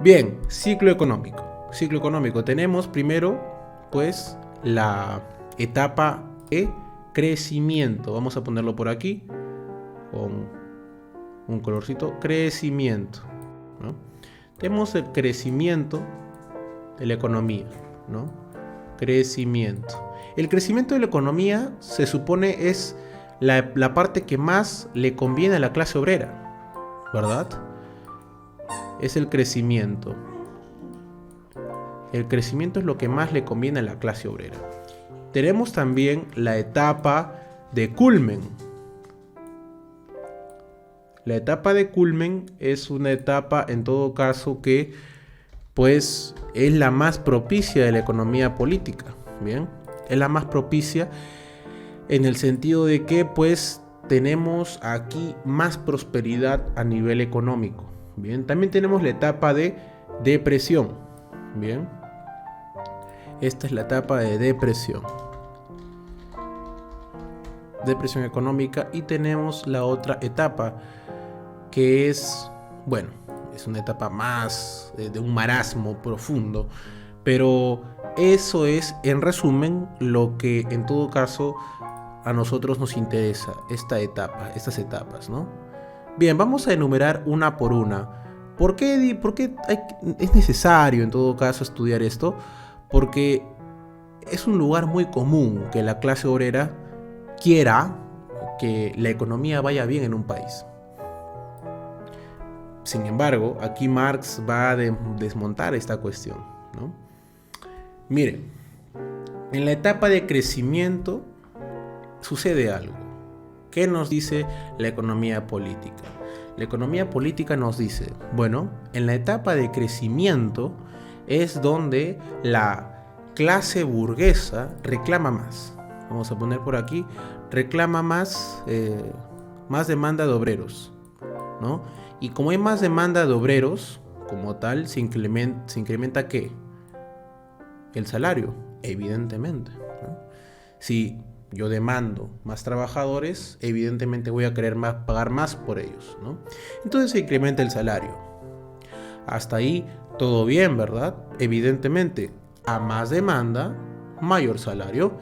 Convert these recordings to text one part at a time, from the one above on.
Bien, ciclo económico. Ciclo económico. Tenemos primero, pues, la etapa de crecimiento. Vamos a ponerlo por aquí con un colorcito. Crecimiento, ¿no? Tenemos el crecimiento de la economía, ¿no? Crecimiento. El crecimiento de la economía se supone es la parte que más le conviene a la clase obrera, ¿verdad? Es el crecimiento. El crecimiento es lo que más le conviene a la clase obrera. Tenemos también la etapa de culmen. La etapa de culmen es una etapa, en todo caso, que pues es la más propicia de la economía política. Bien, es la más propicia en el sentido de que pues tenemos aquí más prosperidad a nivel económico. Bien, también tenemos la etapa de depresión. Bien, esta es la etapa de depresión. Depresión económica. Y tenemos la otra etapa que es, bueno, es una etapa más de un marasmo profundo, pero eso es en resumen lo que en todo caso a nosotros nos interesa, esta etapa, estas etapas, ¿no? Bien, vamos a enumerar una por una. ¿Por qué es necesario en todo caso estudiar esto? Porque es un lugar muy común que la clase obrera quiera que la economía vaya bien en un país. Sin embargo, aquí Marx va a desmontar esta cuestión, ¿no? Miren, en la etapa de crecimiento sucede algo. ¿Qué nos dice la economía política? La economía política nos dice, bueno, en la etapa de crecimiento es donde la clase burguesa reclama más. Vamos a poner por aquí, reclama más demanda de obreros, ¿no? Y como hay más demanda de obreros, como tal, se incrementa ¿qué? El salario, evidentemente, ¿no? Si yo demando más trabajadores, evidentemente voy a querer pagar más por ellos, ¿no? Entonces se incrementa el salario. Hasta ahí todo bien, ¿verdad? Evidentemente, a más demanda, mayor salario.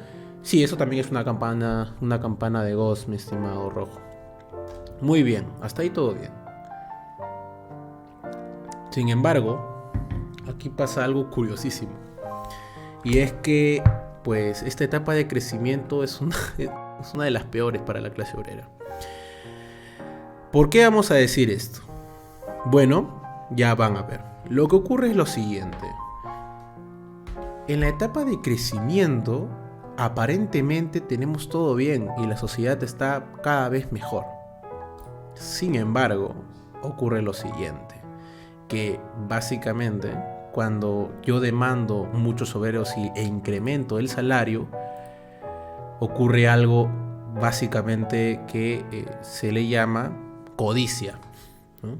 Sí, eso también es una campana de Gauss, mi estimado Rojo. Muy bien, hasta ahí todo bien. Sin embargo, aquí pasa algo curiosísimo. Y es que, pues, esta etapa de crecimiento es una de las peores para la clase obrera. ¿Por qué vamos a decir esto? Bueno, ya van a ver. Lo que ocurre es lo siguiente. En la etapa de crecimiento, aparentemente tenemos todo bien y la sociedad está cada vez mejor. Sin embargo, ocurre lo siguiente. Que básicamente cuando yo demando muchos obreros e incremento el salario, ocurre algo básicamente que se le llama codicia, ¿no?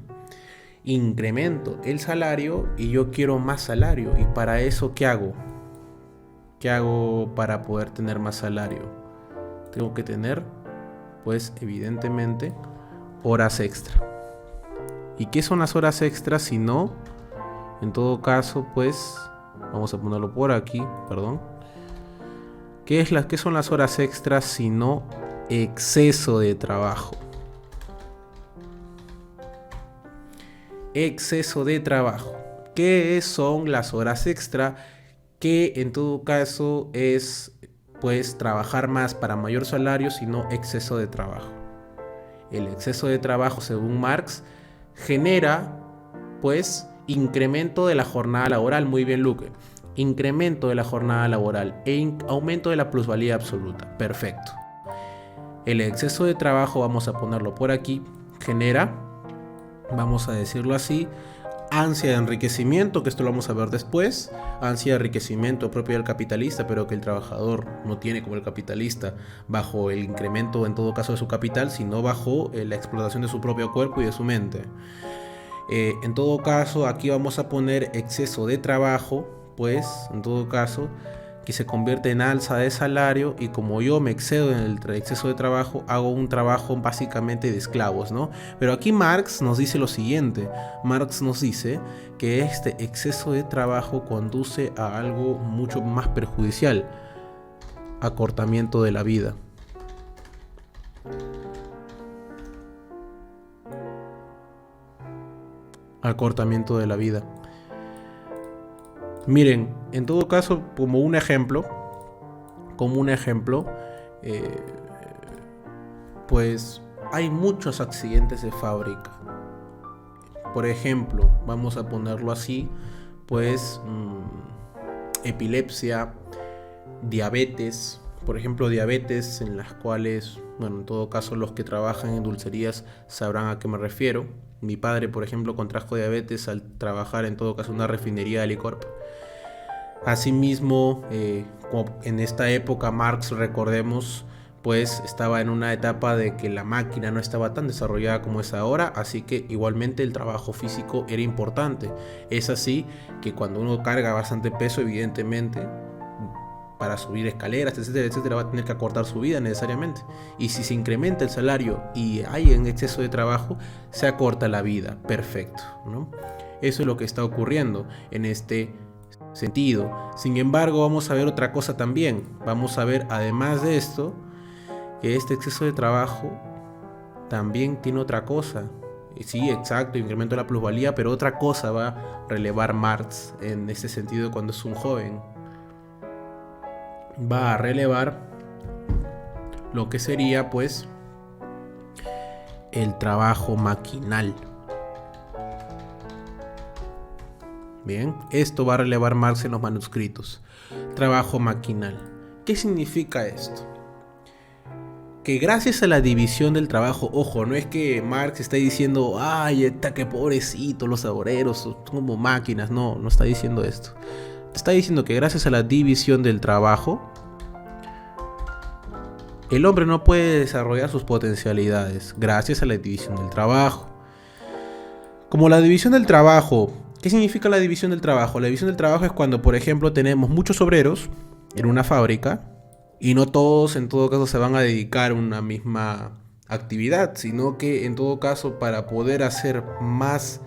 Incremento el salario y yo quiero más salario. ¿Y para eso qué hago? ¿Qué hago para poder tener más salario? Tengo que tener, pues evidentemente, horas extra. ¿Y qué son las horas extras si no? En todo caso, pues, vamos a ponerlo por aquí, perdón. ¿Qué son las horas extras si no exceso de trabajo? Exceso de trabajo. ¿Qué son las horas extra? Que en todo caso es, pues, trabajar más para mayor salario, sino exceso de trabajo. El exceso de trabajo, según Marx, genera, pues, incremento de la jornada laboral. Muy bien, Luque. Incremento de la jornada laboral e aumento de la plusvalía absoluta. Perfecto. El exceso de trabajo, vamos a ponerlo por aquí, genera, vamos a decirlo así, ansia de enriquecimiento, que esto lo vamos a ver después. Ansia de enriquecimiento propio del capitalista, pero que el trabajador no tiene como el capitalista bajo el incremento en todo caso de su capital, sino bajo la explotación de su propio cuerpo y de su mente. En todo caso, aquí vamos a poner exceso de trabajo, pues en todo caso que se convierte en alza de salario, y como yo me excedo en el exceso de trabajo, hago un trabajo básicamente de esclavos, ¿no? Pero aquí Marx nos dice lo siguiente. Marx nos dice que este exceso de trabajo conduce a algo mucho más perjudicial: acortamiento de la vida. Acortamiento de la vida. Miren, en todo caso, como un ejemplo, pues hay muchos accidentes de fábrica. Por ejemplo, vamos a ponerlo así, pues epilepsia, diabetes, por ejemplo diabetes en las cuales, bueno, en todo caso los que trabajan en dulcerías sabrán a qué me refiero. Mi padre, por ejemplo, contrajo diabetes al trabajar en todo caso en una refinería de licor. Asimismo, en esta época Marx, recordemos, pues estaba en una etapa de que la máquina no estaba tan desarrollada como es ahora, así que igualmente el trabajo físico era importante. Es así que cuando uno carga bastante peso, evidentemente, para subir escaleras, etcétera, etcétera, va a tener que acortar su vida necesariamente. Y si se incrementa el salario y hay un exceso de trabajo, se acorta la vida. Perfecto, ¿no? Eso es lo que está ocurriendo en este sentido. Sin embargo, vamos a ver otra cosa también. Vamos a ver, además de esto, que este exceso de trabajo también tiene otra cosa. Sí, exacto, incremento de la plusvalía, pero otra cosa va a relevar Marx en este sentido cuando es un joven. Va a relevar lo que sería, pues, el trabajo maquinal. Bien, esto va a relevar Marx en los manuscritos. Trabajo maquinal. ¿Qué significa esto? Que gracias a la división del trabajo, ojo, no es que Marx está diciendo, ay, está que pobrecito, los obreros son como máquinas, no está diciendo esto. Está diciendo que gracias a la división del trabajo, el hombre no puede desarrollar sus potencialidades gracias a la división del trabajo. Como la división del trabajo, ¿qué significa la división del trabajo? La división del trabajo es cuando, por ejemplo, tenemos muchos obreros en una fábrica y no todos en todo caso se van a dedicar a una misma actividad, sino que en todo caso, para poder hacer más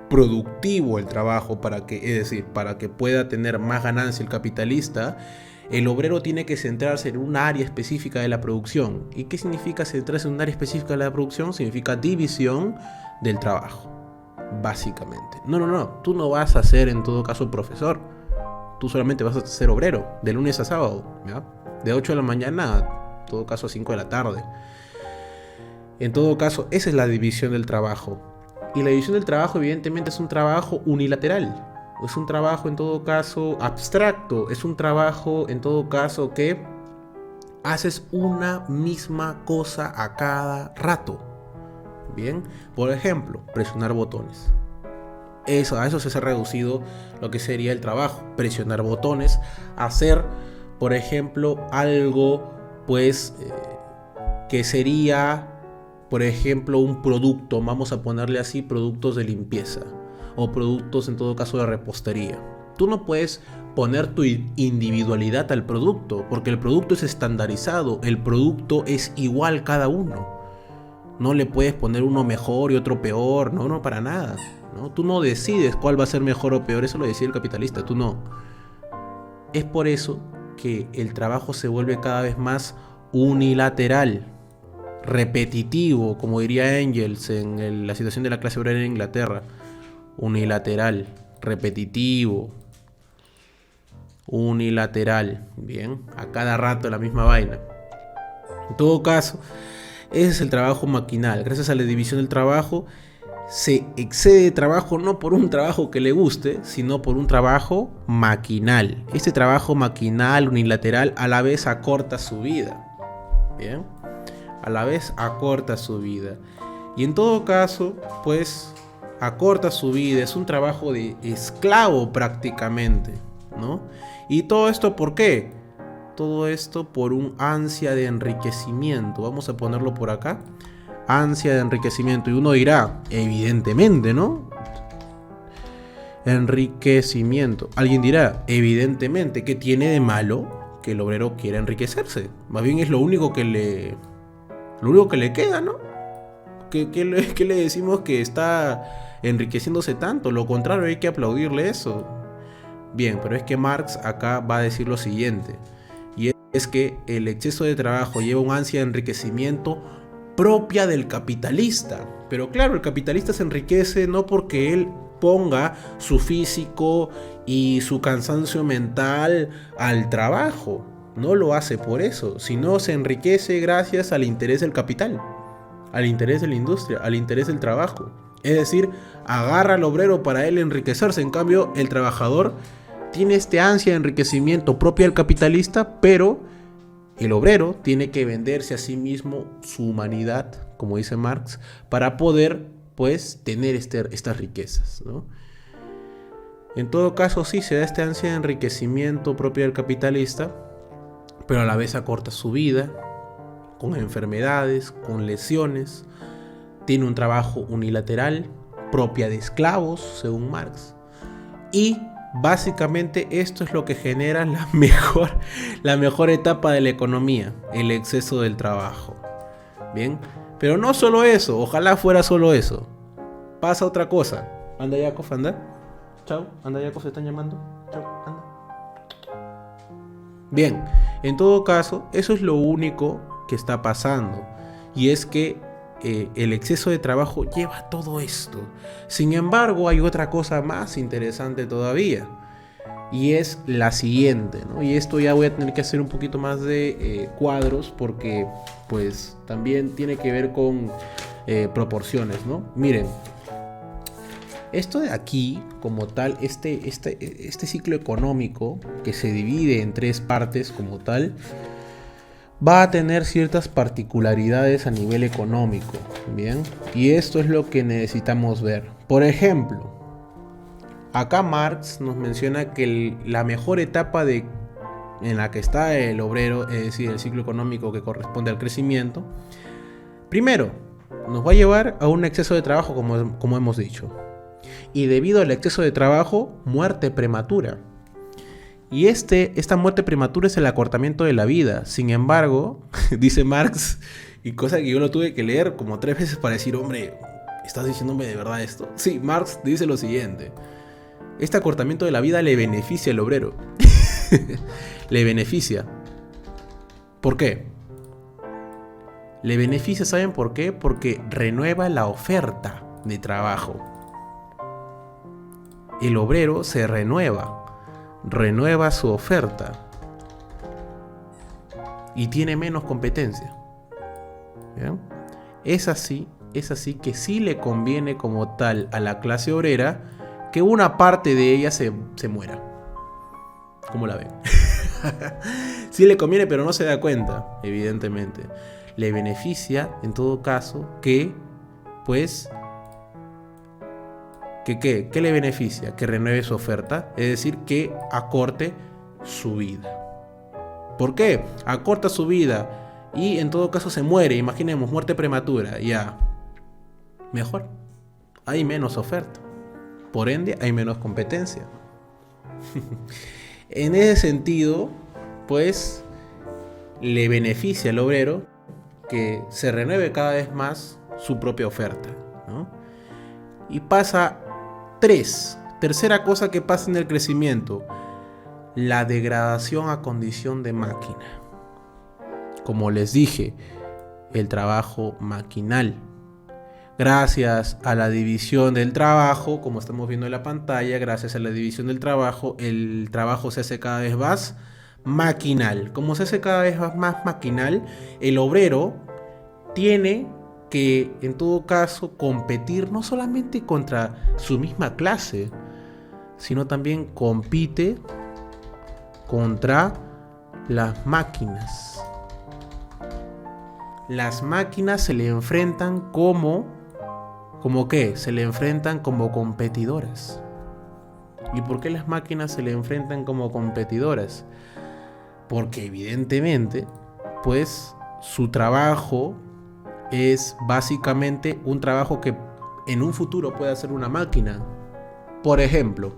productivo el trabajo, es decir, para que pueda tener más ganancia el capitalista, el obrero tiene que centrarse en un área específica de la producción. ¿Y qué significa centrarse en un área específica de la producción? Significa división del trabajo, básicamente. No, tú no vas a ser en todo caso profesor, tú solamente vas a ser obrero, de lunes a sábado, ¿ya? De 8 de la mañana, en todo caso a 5 de la tarde. En todo caso, esa es la división del trabajo. Y la división del trabajo evidentemente es un trabajo unilateral. Es un trabajo en todo caso abstracto. Es un trabajo en todo caso que haces una misma cosa a cada rato. Bien, por ejemplo, presionar botones. A eso se ha reducido lo que sería el trabajo. Presionar botones, hacer, por ejemplo, algo pues que sería, por ejemplo, un producto, vamos a ponerle así, productos de limpieza o productos en todo caso de repostería. Tú no puedes poner tu individualidad al producto, porque el producto es estandarizado, el producto es igual cada uno. No le puedes poner uno mejor y otro peor, no, para nada, ¿no? Tú no decides cuál va a ser mejor o peor, eso lo decide el capitalista, tú no. Es por eso que el trabajo se vuelve cada vez más unilateral, repetitivo, como diría Engels en la situación de la clase obrera en Inglaterra. Unilateral, repetitivo, unilateral, bien, a cada rato la misma vaina. En todo caso, ese es el trabajo maquinal. Gracias a la división del trabajo se excede de trabajo no por un trabajo que le guste, sino por un trabajo maquinal. Este trabajo maquinal, unilateral, a la vez acorta su vida. Bien, a la vez acorta su vida. Y en todo caso, pues acorta su vida, es un trabajo de esclavo prácticamente, ¿no? Y todo esto, ¿por qué? Todo esto por un ansia de enriquecimiento. Vamos a ponerlo por acá. Ansia de enriquecimiento. Y uno dirá, evidentemente, ¿no? enriquecimiento. Alguien dirá, evidentemente, ¿qué tiene de malo que el obrero quiera enriquecerse? Más bien es lo único que le queda, ¿no? ¿Qué le decimos que está enriqueciéndose tanto? Lo contrario, hay que aplaudirle eso. Bien, pero es que Marx acá va a decir lo siguiente, y es que el exceso de trabajo lleva un ansia de enriquecimiento propia del capitalista. Pero claro, el capitalista se enriquece no porque él ponga su físico y su cansancio mental al trabajo. No lo hace por eso, sino se enriquece gracias al interés del capital, al interés de la industria, al interés del trabajo. Es decir, agarra al obrero para él enriquecerse. En cambio, el trabajador tiene este ansia de enriquecimiento propia del capitalista, pero el obrero tiene que venderse a sí mismo su humanidad, como dice Marx, para poder, pues, tener estas riquezas, ¿no? En todo caso, sí, se da este ansia de enriquecimiento propio del capitalista, pero a la vez acorta su vida, con enfermedades, con lesiones. Tiene un trabajo unilateral, propia de esclavos, según Marx. Y básicamente esto es lo que genera la mejor etapa de la economía, el exceso del trabajo. Bien, pero no solo eso, ojalá fuera solo eso. Pasa otra cosa. Anda, Yakov, anda. Chao, anda, Yakov, se están llamando. Chao, anda. Bien, en todo caso, eso es lo único que está pasando. Y es que el exceso de trabajo lleva a todo esto. Sin embargo, hay otra cosa más interesante todavía, y es la siguiente, ¿no? Y esto ya voy a tener que hacer un poquito más de cuadros, porque pues también tiene que ver con proporciones, ¿no? Miren, esto de aquí, como tal, este ciclo económico que se divide en tres partes como tal, va a tener ciertas particularidades a nivel económico, ¿bien? Y esto es lo que necesitamos ver. Por ejemplo, acá Marx nos menciona que la mejor etapa en la que está el obrero, es decir, el ciclo económico que corresponde al crecimiento, primero, nos va a llevar a un exceso de trabajo, como hemos dicho. Y debido al exceso de trabajo, muerte prematura. Y esta muerte prematura es el acortamiento de la vida. Sin embargo, dice Marx, y cosa que yo lo tuve que leer como 3 veces para decir, hombre, ¿estás diciéndome de verdad esto? Sí, Marx dice lo siguiente: este acortamiento de la vida le beneficia al obrero. Le beneficia. ¿Por qué? Le beneficia, ¿saben por qué? Porque renueva la oferta de trabajo. El obrero se renueva su oferta y tiene menos competencia. ¿Bien? Es así que sí le conviene como tal a la clase obrera que una parte de ella se muera. ¿Cómo la ven? Sí le conviene, pero no se da cuenta, evidentemente. Le beneficia, en todo caso, que, pues, ¿qué le beneficia? Que renueve su oferta, es decir, que acorte su vida. ¿Por qué? Acorta su vida y en todo caso se muere. Imaginemos, muerte prematura, ya. Mejor. Hay menos oferta. Por ende, hay menos competencia. En ese sentido, pues, le beneficia al obrero que se renueve cada vez más su propia oferta, ¿no? Y pasa tercera cosa que pasa en el crecimiento: la degradación a condición de máquina. Como les dije, el trabajo maquinal. Gracias a la división del trabajo, como estamos viendo en la pantalla, gracias a la división del trabajo, el trabajo se hace cada vez más maquinal. Como se hace cada vez más maquinal, el obrero tiene que, en todo caso, competir no solamente contra su misma clase, sino también compite contra las máquinas. Las máquinas se le enfrentan ¿Como qué? Se le enfrentan como competidoras. ¿Y por qué las máquinas se le enfrentan como competidoras? Porque evidentemente, pues, su trabajo es básicamente un trabajo que en un futuro puede hacer una máquina. Por ejemplo,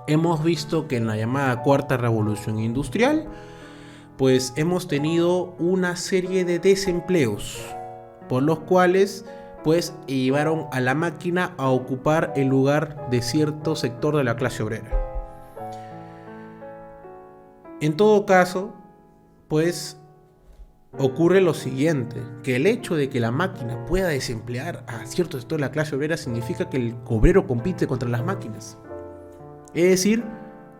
hemos visto que en la llamada cuarta revolución industrial, pues hemos tenido una serie de desempleos, por los cuales pues llevaron a la máquina a ocupar el lugar de cierto sector de la clase obrera. En todo caso, pues ocurre lo siguiente, que el hecho de que la máquina pueda desemplear a cierto sector de la clase obrera significa que el obrero compite contra las máquinas. Es decir,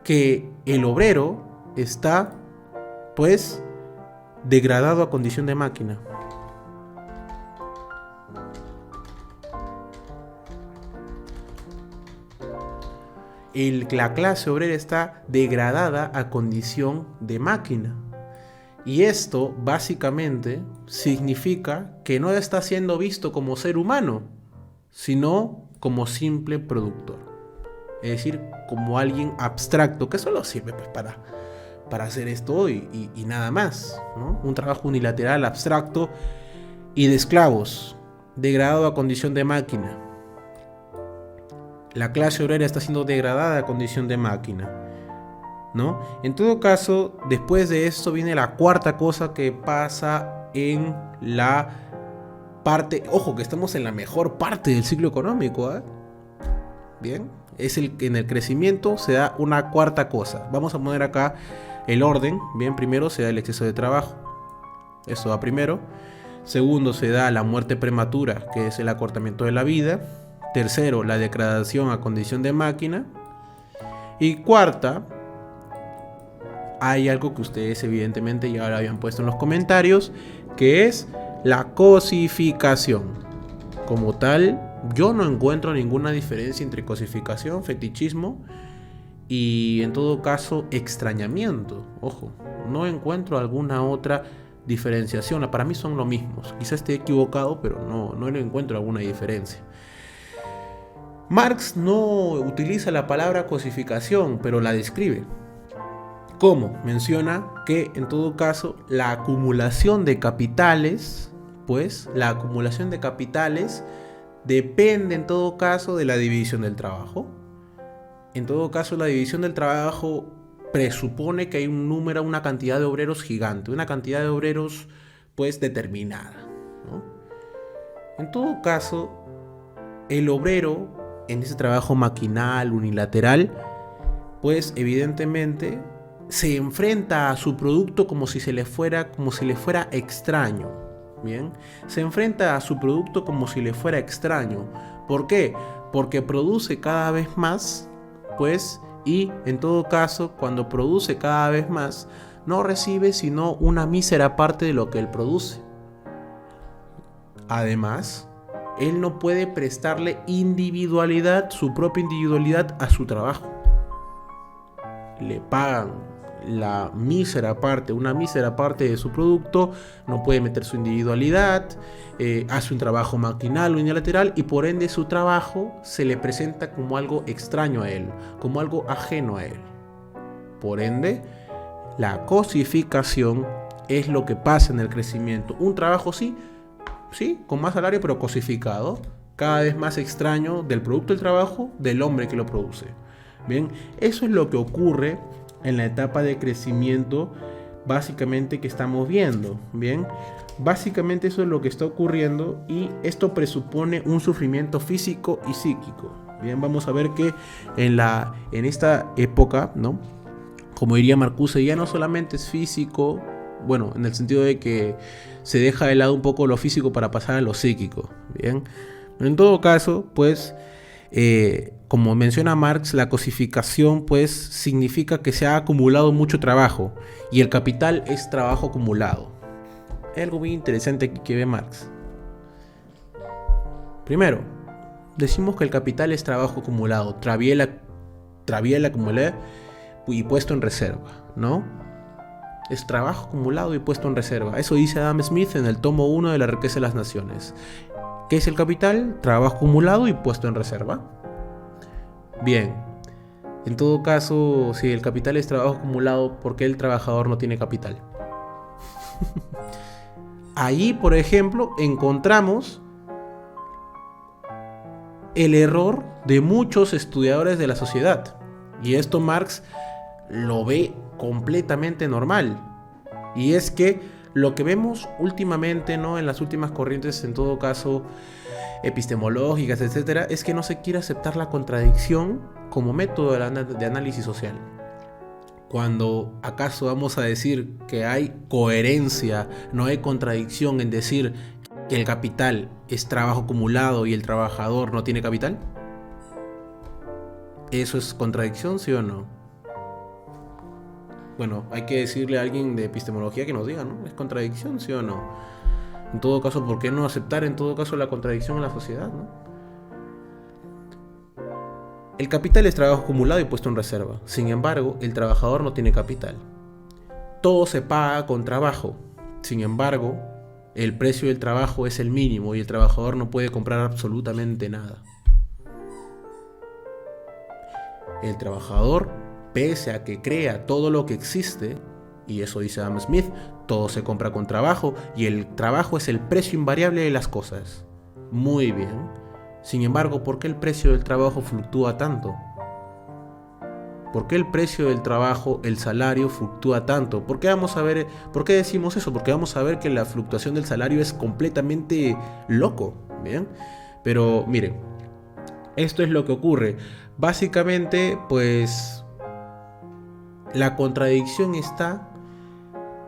que el obrero está, pues, degradado a condición de máquina. La clase obrera está degradada a condición de máquina. Y esto básicamente significa que no está siendo visto como ser humano, sino como simple productor. Es decir, como alguien abstracto que solo sirve pues, para hacer esto y nada más, ¿no? Un trabajo unilateral, abstracto y de esclavos, degradado a condición de máquina. La clase obrera está siendo degradada a condición de máquina, ¿no? En todo caso, después de esto viene la cuarta cosa que pasa en la parte, ojo que estamos en la mejor parte del ciclo económico, ¿eh? Bien, es en el crecimiento se da una cuarta cosa. Vamos a poner acá el orden. Bien, primero se da el exceso de trabajo, eso va primero. Segundo, se da la muerte prematura, que es el acortamiento de la vida. Tercero, la degradación a condición de máquina. Y cuarta, hay algo que ustedes evidentemente ya lo habían puesto en los comentarios, que es la cosificación. Como tal, yo no encuentro ninguna diferencia entre cosificación, fetichismo y en todo caso extrañamiento. Ojo, no encuentro alguna otra diferenciación. Para mí son lo mismo. Quizás esté equivocado, pero no le encuentro alguna diferencia. Marx no utiliza la palabra cosificación, pero la describe. ¿Cómo? Menciona que en todo caso la acumulación de capitales, pues la acumulación de capitales depende en todo caso de la división del trabajo. En todo caso la división del trabajo presupone que hay una cantidad de obreros gigante, una cantidad de obreros pues determinada, ¿no? En todo caso, el obrero en ese trabajo maquinal, unilateral, pues evidentemente se enfrenta a su producto como si le fuera extraño. Bien, se enfrenta a su producto como si le fuera extraño. ¿Por qué? Porque produce cada vez más, pues, y en todo caso, cuando produce cada vez más, no recibe sino una mísera parte de lo que él produce. Además, él no puede prestarle individualidad, su propia individualidad a su trabajo. Le pagan una mísera parte de su producto, no puede meter su individualidad, hace un trabajo maquinal o unilateral y por ende su trabajo se le presenta como algo extraño a él, como algo ajeno a él. Por ende, la cosificación es lo que pasa en el crecimiento. Un trabajo sí, con más salario, pero cosificado, cada vez más extraño del producto del trabajo del hombre que lo produce. Bien, eso es lo que ocurre en la etapa de crecimiento básicamente que estamos viendo. Bien, básicamente eso es lo que está ocurriendo y esto presupone un sufrimiento físico y psíquico. Bien, vamos a ver que en esta época, ¿no? Como diría Marcuse, ya no solamente es físico, bueno, en el sentido de que se deja de lado un poco lo físico para pasar a lo psíquico. Bien, en todo caso, pues, como menciona Marx, la cosificación, pues, significa que se ha acumulado mucho trabajo y el capital es trabajo acumulado. Es algo muy interesante aquí que ve Marx. Primero, decimos que el capital es trabajo acumulado, travail accumulé y puesto en reserva, ¿no? Es trabajo acumulado y puesto en reserva. Eso dice Adam Smith en el tomo 1 de La riqueza de las naciones. ¿Qué es el capital? Trabajo acumulado y puesto en reserva. Bien, en todo caso, si el capital es trabajo acumulado, ¿por qué el trabajador no tiene capital? Ahí, por ejemplo, encontramos el error de muchos estudiadores de la sociedad. Y esto Marx lo ve completamente normal. Y es que lo que vemos últimamente, ¿no?, en las últimas corrientes, en todo caso epistemológicas, etcétera, es que no se quiere aceptar la contradicción como método de análisis social. Cuando acaso vamos a decir que hay coherencia, no hay contradicción en decir que el capital es trabajo acumulado y el trabajador no tiene capital. ¿Eso es contradicción, sí o no? Bueno, hay que decirle a alguien de epistemología que nos diga, ¿no? ¿Es contradicción, sí o no? En todo caso, ¿por qué no aceptar en todo caso la contradicción en la sociedad, ¿no? El capital es trabajo acumulado y puesto en reserva. Sin embargo, el trabajador no tiene capital. Todo se paga con trabajo. Sin embargo, el precio del trabajo es el mínimo y el trabajador no puede comprar absolutamente nada. El trabajador, pese a que crea todo lo que existe, y eso dice Adam Smith, todo se compra con trabajo y el trabajo es el precio invariable de las cosas. Muy bien. Sin embargo, ¿por qué el precio del trabajo fluctúa tanto? ¿Por qué el precio del trabajo, el salario, fluctúa tanto? ¿Por qué decimos eso? Porque vamos a ver que la fluctuación del salario es completamente loco, ¿bien? Pero miren, esto es lo que ocurre. Básicamente, pues, la contradicción está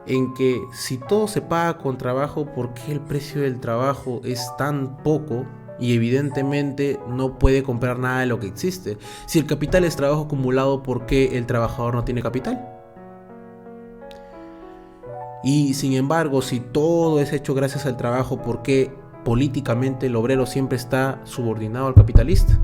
en que si todo se paga con trabajo, ¿por qué el precio del trabajo es tan poco? Y evidentemente no puede comprar nada de lo que existe. Si el capital es trabajo acumulado, ¿por qué el trabajador no tiene capital? Y sin embargo, si todo es hecho gracias al trabajo, ¿por qué políticamente el obrero siempre está subordinado al capitalista?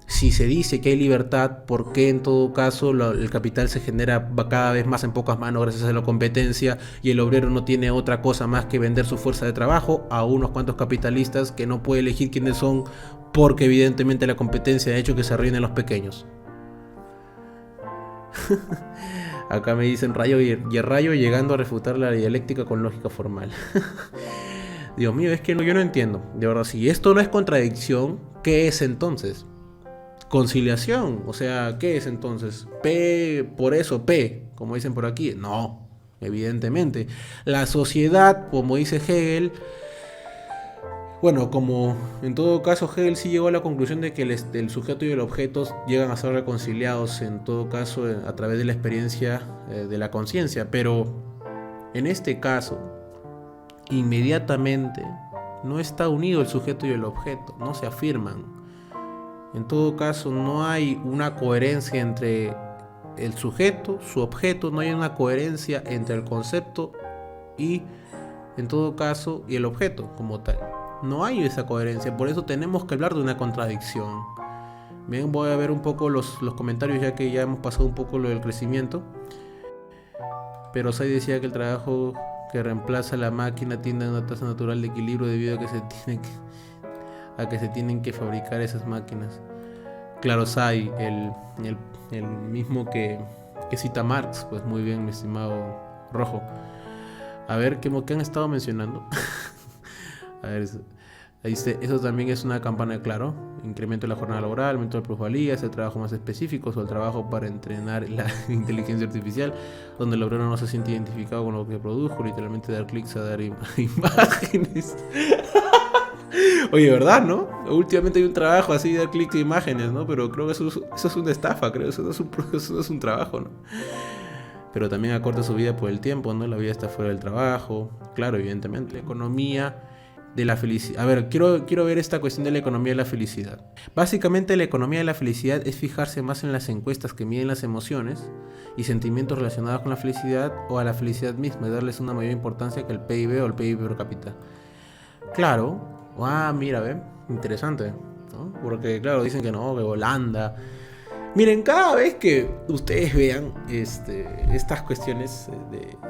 Si se dice que hay libertad, ¿por qué en todo caso el capital se genera cada vez más en pocas manos gracias a la competencia y el obrero no tiene otra cosa más que vender su fuerza de trabajo a unos cuantos capitalistas que no puede elegir quiénes son porque evidentemente la competencia ha hecho que se arruinen los pequeños? Acá me dicen Rayo y Rayo llegando a refutar la dialéctica con lógica formal. Dios mío, es que yo no entiendo. De verdad, si esto no es contradicción, ¿qué es entonces? Conciliación, o sea, ¿qué es entonces? P, por eso P, como dicen por aquí. No, evidentemente. La sociedad, como dice Hegel, bueno, como en todo caso Hegel sí llegó a la conclusión de que el sujeto y el objeto llegan a ser reconciliados, en todo caso, a través de la experiencia de la conciencia, pero en este caso, inmediatamente, no está unido el sujeto y el objeto, no se afirman. En todo caso, no hay una coherencia entre el sujeto, su objeto, no hay una coherencia entre el concepto y, en todo caso, y el objeto como tal. No hay esa coherencia, por eso tenemos que hablar de una contradicción. Bien, voy a ver un poco los comentarios ya que ya hemos pasado un poco lo del crecimiento. Pero Say decía que el trabajo que reemplaza a la máquina tiende a una tasa natural de equilibrio debido a que se tienen que fabricar esas máquinas. Claro, Say, el mismo que cita Marx, pues muy bien, mi estimado Rojo. A ver, ¿qué han estado mencionando? A ver, ahí eso también es una campana de claro. Incremento de la jornada laboral, aumento de plusvalías, el trabajo más específico, o el trabajo para entrenar la inteligencia artificial, donde el obrero no se siente identificado con lo que produjo, literalmente dar clics a dar imágenes. Oye, ¿verdad, no? Últimamente hay un trabajo así de dar clics a imágenes, ¿no? Pero creo que eso es una estafa, creo, eso no es un trabajo, ¿no? Pero también acorta su vida por el tiempo, ¿no? La vida está fuera del trabajo. Claro, evidentemente. La economía de la felicidad. A ver, quiero ver esta cuestión de la economía de la felicidad. Básicamente, la economía de la felicidad es fijarse más en las encuestas que miden las emociones y sentimientos relacionados con la felicidad o a la felicidad misma, y darles una mayor importancia que el PIB o el PIB per cápita. Claro. Mira, ¿ven? Interesante, ¿no? Porque, claro, dicen que no, que Holanda. Miren, cada vez que ustedes vean estas cuestiones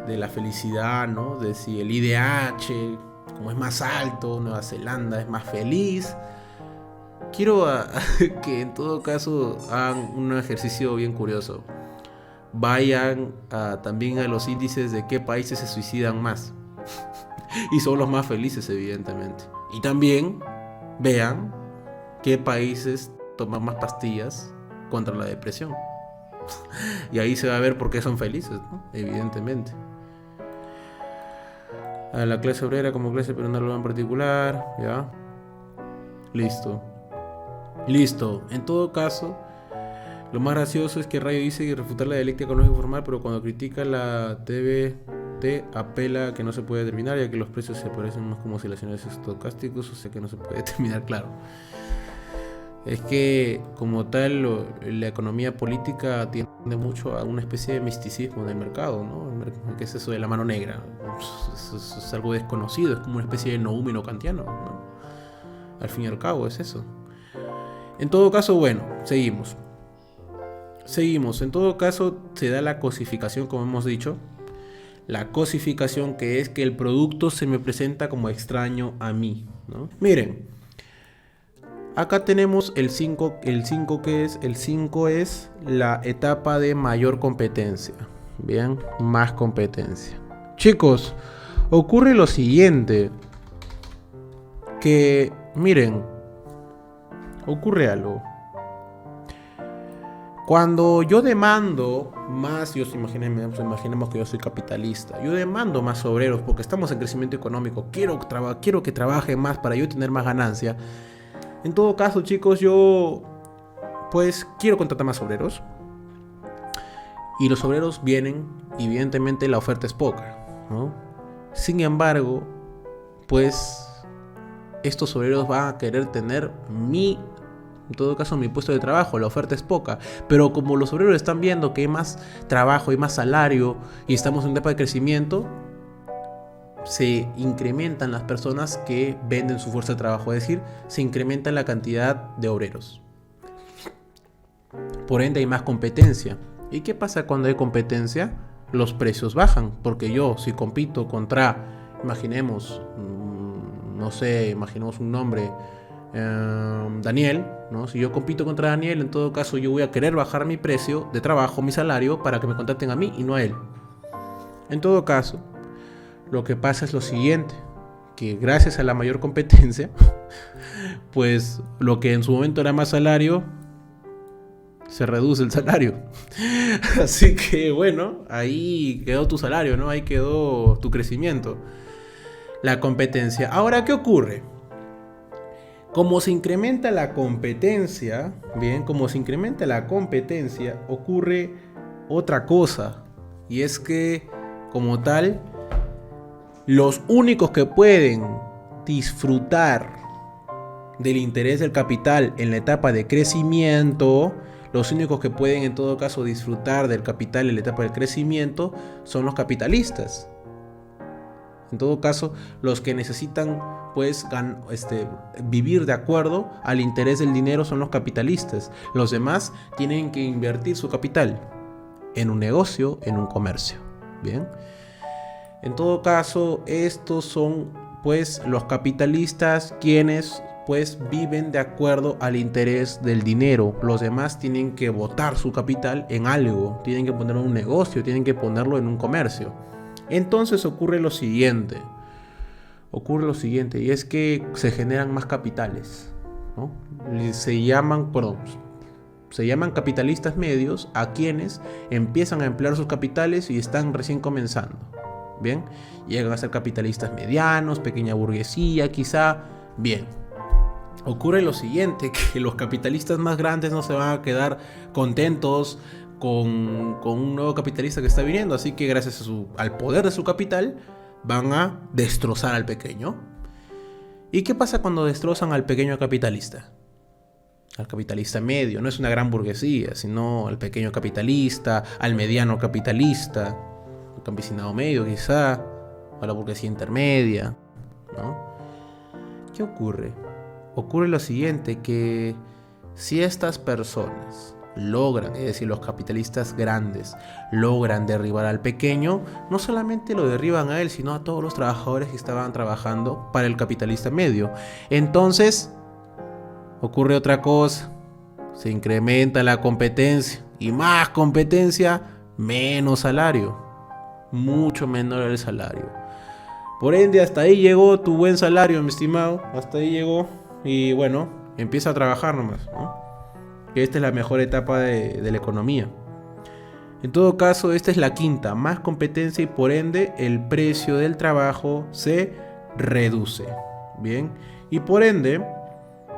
de la felicidad, ¿no? De si el IDH, como es más alto, Nueva Zelanda es más feliz. Quiero que en todo caso hagan un ejercicio bien curioso. Vayan también a los índices de qué países se suicidan más. Y son los más felices, evidentemente. Y también vean qué países toman más pastillas contra la depresión. Y ahí se va a ver por qué son felices, ¿no? Evidentemente. A la clase obrera como clase, pero no lo en particular, ¿ya? Listo. En todo caso, lo más gracioso es que Rayo dice que refutar la dialéctica no es formal, pero cuando critica la TBT apela a que no se puede determinar, ya que los precios se parecen más como oscilaciones estocásticos, o sea que no se puede determinar, claro. Es que como tal la economía política tiende mucho a una especie de misticismo del mercado, ¿no? ¿Qué es eso de la mano negra? Eso es algo desconocido, es como una especie de noúmeno kantiano, ¿no? Al fin y al cabo es eso. En todo caso, bueno, seguimos. En todo caso se da la cosificación, como hemos dicho. La cosificación, que es que el producto se me presenta como extraño a mí, ¿no? Miren, acá tenemos el 5, ¿qué es? El 5 es la etapa de mayor competencia. Bien, más competencia. Chicos, ocurre lo siguiente. Que, miren, ocurre algo. Cuando yo demando más, imaginemos que yo soy capitalista, yo demando más obreros porque estamos en crecimiento económico, quiero que trabajen más para yo tener más ganancia. En todo caso, chicos, yo pues quiero contratar más obreros. Y los obreros vienen, y evidentemente la oferta es poca, ¿no? Sin embargo, pues estos obreros van a querer tener en todo caso mi puesto de trabajo, la oferta es poca, pero como los obreros están viendo que hay más trabajo, hay más salario y estamos en etapa de crecimiento, se incrementan las personas que venden su fuerza de trabajo, es decir, se incrementa la cantidad de obreros. Por ende hay más competencia. ¿Y qué pasa cuando hay competencia? Los precios bajan, porque yo si compito contra, imaginemos un nombre, Daniel, ¿no? Si yo compito contra Daniel, en todo caso yo voy a querer bajar mi precio de trabajo, mi salario, para que me contraten a mí y no a él. En todo caso, lo que pasa es lo siguiente, que gracias a la mayor competencia, pues lo que en su momento era más salario, se reduce el salario. Así que bueno, ahí quedó tu salario, ¿no? Ahí quedó tu crecimiento. La competencia. Ahora, ¿qué ocurre? Como se incrementa la competencia, ocurre otra cosa. Y es que, como tal, los únicos que pueden disfrutar del interés del capital en la etapa de crecimiento, los únicos que pueden en todo caso disfrutar del capital en la etapa del crecimiento son los capitalistas. En todo caso, los que necesitan pues vivir de acuerdo al interés del dinero son los capitalistas. Los demás tienen que invertir su capital en un negocio, en un comercio. Bien. En todo caso, estos son pues los capitalistas quienes pues viven de acuerdo al interés del dinero. Los demás tienen que botar su capital en algo, tienen que ponerlo en un negocio, tienen que ponerlo en un comercio. Entonces ocurre lo siguiente, y es que se generan más capitales, ¿no? Se llaman capitalistas medios a quienes empiezan a emplear sus capitales y están recién comenzando. Bien, llegan a ser capitalistas medianos, pequeña burguesía, quizá. Bien, ocurre lo siguiente, que los capitalistas más grandes no se van a quedar contentos con un nuevo capitalista que está viniendo, así que gracias al poder de su capital van a destrozar al pequeño. ¿Y qué pasa cuando destrozan al pequeño capitalista? Al capitalista medio, no es una gran burguesía, sino al pequeño capitalista, al mediano capitalista, al campesinado medio quizá, a la burguesía intermedia, ¿no? ¿Qué ocurre? Ocurre lo siguiente, que si estas personas logran, es decir, los capitalistas grandes logran derribar al pequeño, no solamente lo derriban a él, sino a todos los trabajadores que estaban trabajando para el capitalista medio. Entonces ocurre otra cosa, se incrementa la competencia, y más competencia, menos salario, mucho menor el salario. Por ende, hasta ahí llegó tu buen salario, mi estimado, hasta ahí llegó. Y bueno, empieza a trabajar nomás, ¿no? Que esta es la mejor etapa de la economía. En todo caso, esta es la quinta, más competencia y por ende el precio del trabajo se reduce. Bien, y por ende,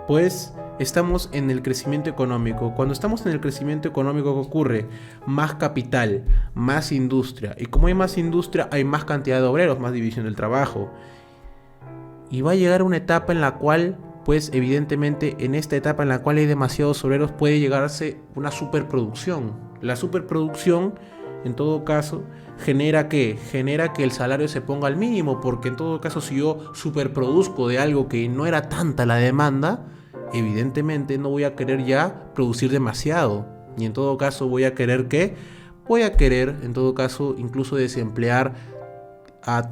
pues estamos en el crecimiento económico. Cuando estamos en el crecimiento económico, ¿qué ocurre? Más capital, más industria. Y como hay más industria, hay más cantidad de obreros, más división del trabajo. Y va a llegar una etapa en la cual, pues evidentemente en esta etapa en la cual hay demasiados obreros, puede llegarse una superproducción. La superproducción, en todo caso, genera que el salario se ponga al mínimo, porque en todo caso si yo superproduzco de algo que no era tanta la demanda, evidentemente no voy a querer ya producir demasiado. Y en todo caso voy a querer en todo caso incluso desemplear a